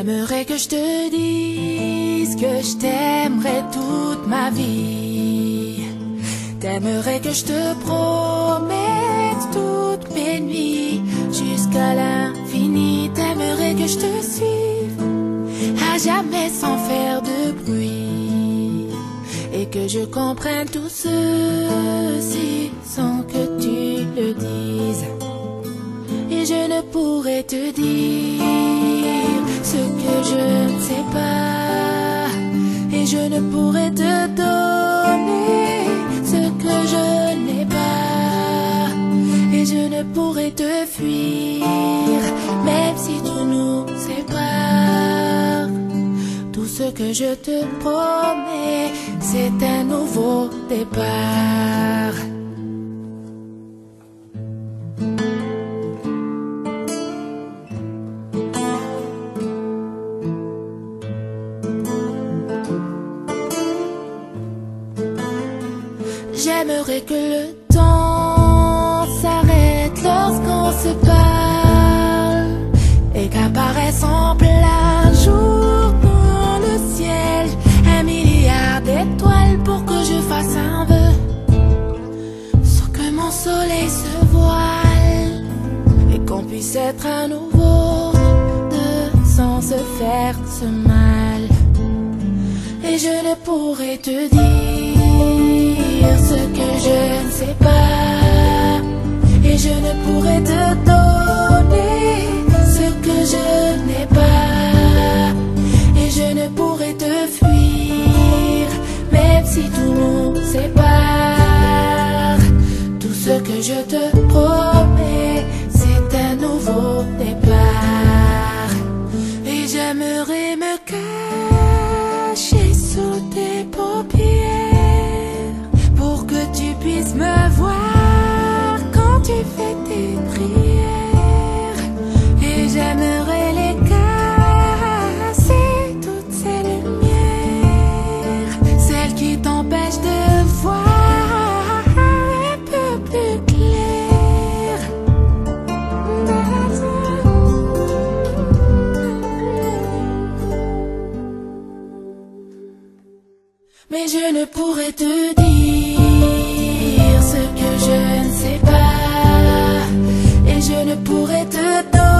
T'aimerais que je te dise que je t'aimerais toute ma vie. T'aimerais que je te promette toutes mes nuits jusqu'à l'infini. T'aimerais que je te suive à jamais sans faire de bruit, et que je comprenne tout ceci sans que tu le dises. Et je ne pourrais te dire ce que je ne sais pas, et je ne pourrais te donner ce que je n'ai pas, et je ne pourrais te fuir même si tu nous sépares. Tout ce que je te promets, c'est un nouveau départ. J'aimerais que le temps s'arrête lorsqu'on se parle, et qu'apparaisse en plein jour dans le ciel 1 milliard d'étoiles pour que je fasse un vœu, sans que mon soleil se voile, et qu'on puisse être à nouveau deux sans se faire ce mal. Et je ne pourrais te dire ce que je ne sais pas, et je ne pourrais te donner ce que je n'ai pas, et je ne pourrais te fuir même si tout nous sépare. Tout ce que je te promets, c'est un nouveau départ. Et j'aimerais me cacher sous tes paupières pour que tu puisses me voir quand tu fais tes prières. Et j'aimerais les casser, toutes ces lumières, celles qui t'empêchent de voir un peu plus clair. Mais je ne pourrais te dire ce que je ne sais pas, et je ne pourrais te donner